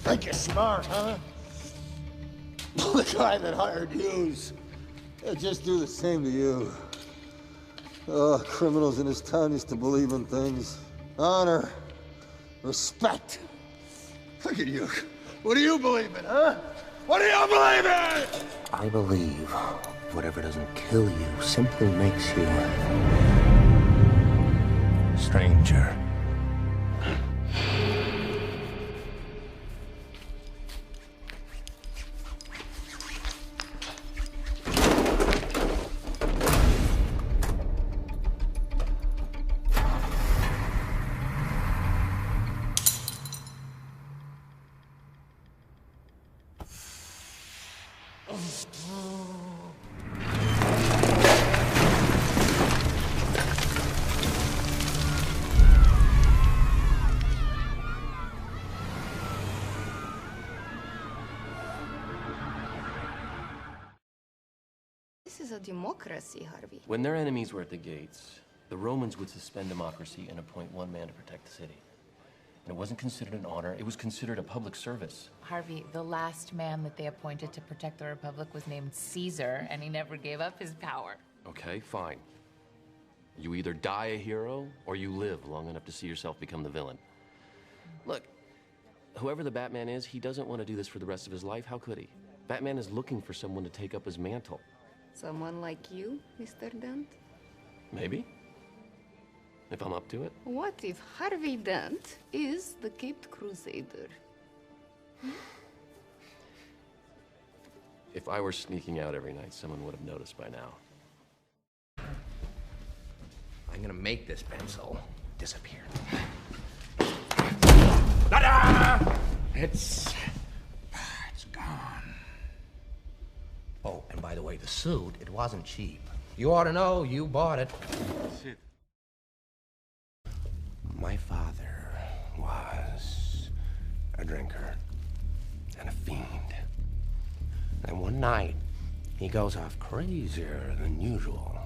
Think you're smart, huh? The guy that hired yous, he'll just do the same to you. Oh, criminals in this town used to believe in things. Honor, respect. Look at you. What do you believe in, huh? What do you believe in? I believe whatever doesn't kill you simply makes you stranger. This is a democracy, Harvey. When their enemies were at the gates, the Romans would suspend democracy and appoint one man to protect the city. And it wasn't considered an honor, it was considered a public service. Harvey, the last man that they appointed to protect the Republic was named Caesar, and he never gave up his power. Okay, fine. You either die a hero, or you live long enough to see yourself become the villain. Look, whoever the Batman is, he doesn't want to do this for the rest of his life. How could he? Batman is looking for someone to take up his mantle. Someone like you, Mr. Dent? Maybe. If I'm up to it. What if Harvey Dent is the Caped Crusader? If I were sneaking out every night, someone would have noticed by now. I'm gonna make this pencil disappear. It's gone. Oh, and by the way, the suit, it wasn't cheap. You ought to know, you bought it. Shit. My father was a drinker and a fiend. And one night, he goes off crazier than usual.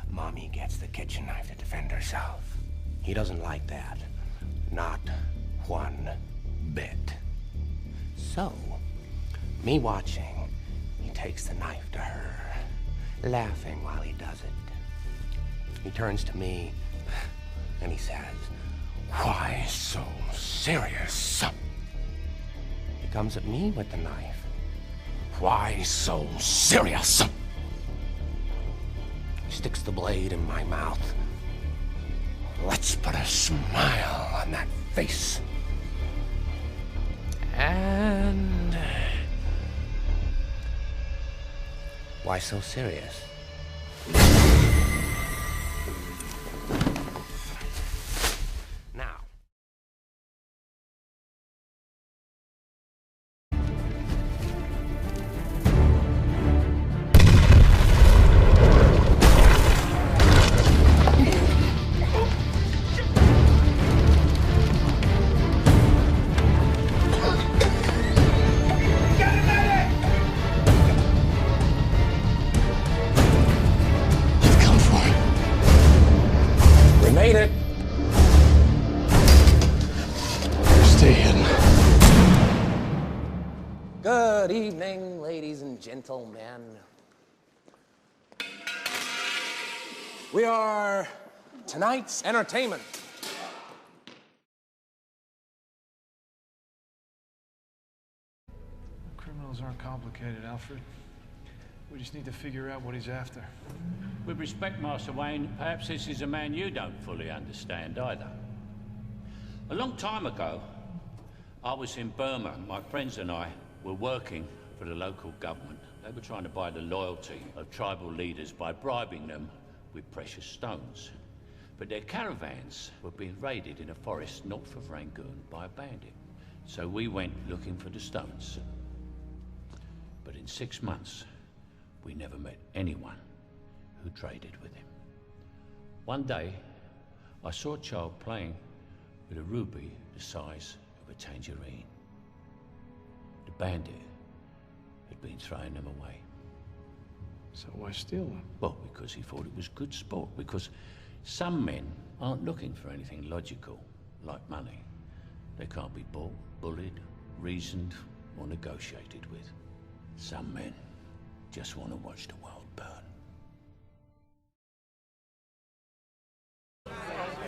Mommy gets the kitchen knife to defend herself. He doesn't like that. Not one bit. So, me watching, he takes the knife to her, laughing while he does it. He turns to me, and he says, "Why so serious?" He comes at me with the knife. "Why so serious?" He sticks the blade in my mouth. "Let's put a smile on that face." And... why so serious? Now. Made it. Stay hidden. Good evening, ladies and gentlemen. We are tonight's entertainment. Criminals aren't complicated, Alfred. We just need to figure out what he's after. With respect, Master Wayne, perhaps this is a man you don't fully understand either. A long time ago, I was in Burma. My friends and I were working for the local government. They were trying to buy the loyalty of tribal leaders by bribing them with precious stones. But their caravans were being raided in a forest north of Rangoon by a bandit. So we went looking for the stones. But in 6 months, we never met anyone who traded with him. One day, I saw a child playing with a ruby the size of a tangerine. The bandit had been throwing them away. So why steal them? Well, because he thought it was good sport, because some men aren't looking for anything logical, like money. They can't be bought, bullied, reasoned or negotiated with. Some men just want to watch the world burn.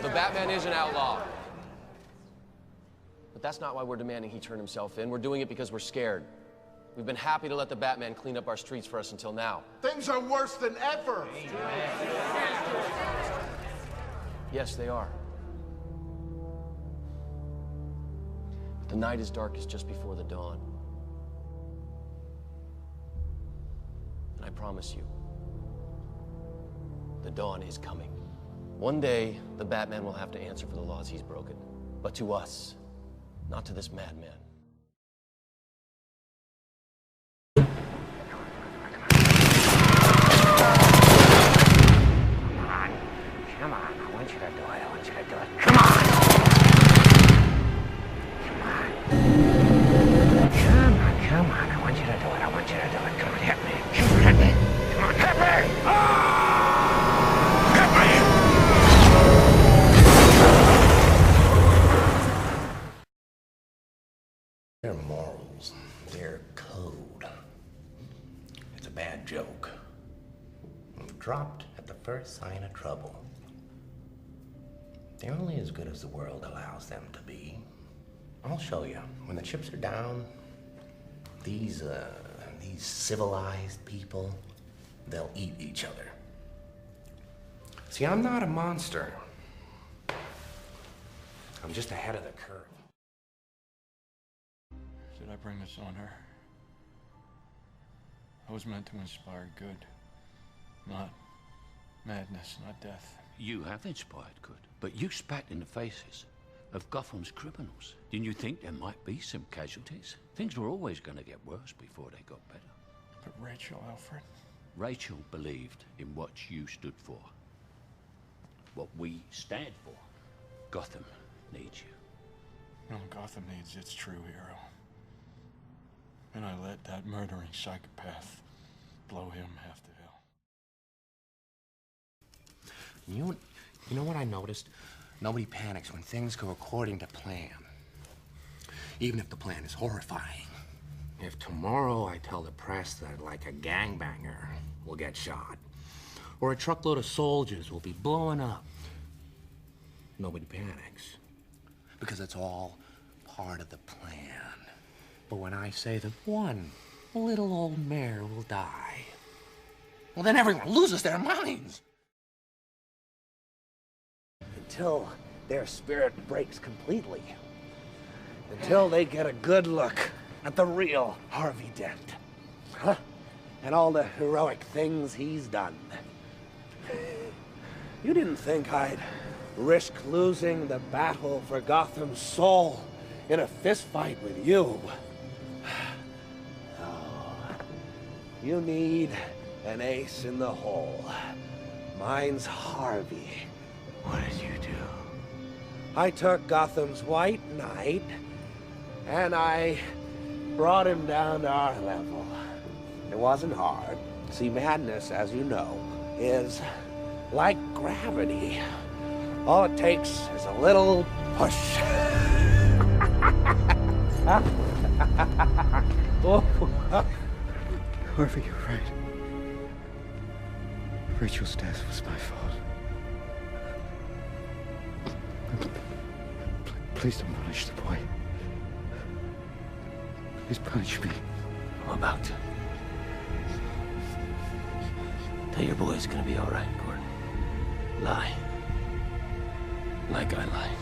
The Batman is an outlaw. But that's not why we're demanding he turn himself in. We're doing it because we're scared. We've been happy to let the Batman clean up our streets for us until now. Things are worse than ever. Yes, they are. But the night is darkest just before the dawn. And I promise you, the dawn is coming. One day, the Batman will have to answer for the laws he's broken. But to us, not to this madman. Come on, I want you to do it. I want you to do it. Come on! Come on. Come on, I want you to do it. I want you to do it. Come on, hit me. Come on, hit me. Come on, hit me! Ah! Hit me! Their morals, their code. It's a bad joke. Dropped at the first sign of trouble. They're only as good as the world allows them to be. I'll show you. When the chips are down, these civilized people, they'll eat each other. See, I'm not a monster. I'm just ahead of the curve. Did I bring this on her? I was meant to inspire good, not madness, not death. You have inspired good, but you spat in the faces of Gotham's criminals. Didn't you think there might be some casualties? Things were always going to get worse before they got better. But Rachel, Alfred? Rachel believed in what you stood for. What we stand for. Gotham needs you. No, Gotham needs its true hero. And I let that murdering psychopath blow him half to hell. You know what I noticed? Nobody panics when things go according to plan. Even if the plan is horrifying. If tomorrow I tell the press that, like, a gangbanger will get shot, or a truckload of soldiers will be blowing up, nobody panics. Because it's all part of the plan. But when I say that one little old mare will die, well, then everyone loses their minds. Until their spirit breaks completely. Until they get a good look at the real Harvey Dent. Huh? And all the heroic things he's done. You didn't think I'd risk losing the battle for Gotham's soul in a fistfight with you. Oh, you need an ace in the hole. Mine's Harvey. What did you do? I took Gotham's White Knight, and I brought him down to our level. It wasn't hard. See, madness, as you know, is like gravity. All it takes is a little push. Harvey, you're right. Rachel's death was my fault. Please don't punish the boy. Please punish me. I'm about to. Tell your boy it's gonna be all right, Gordon. Lie. Like I lied.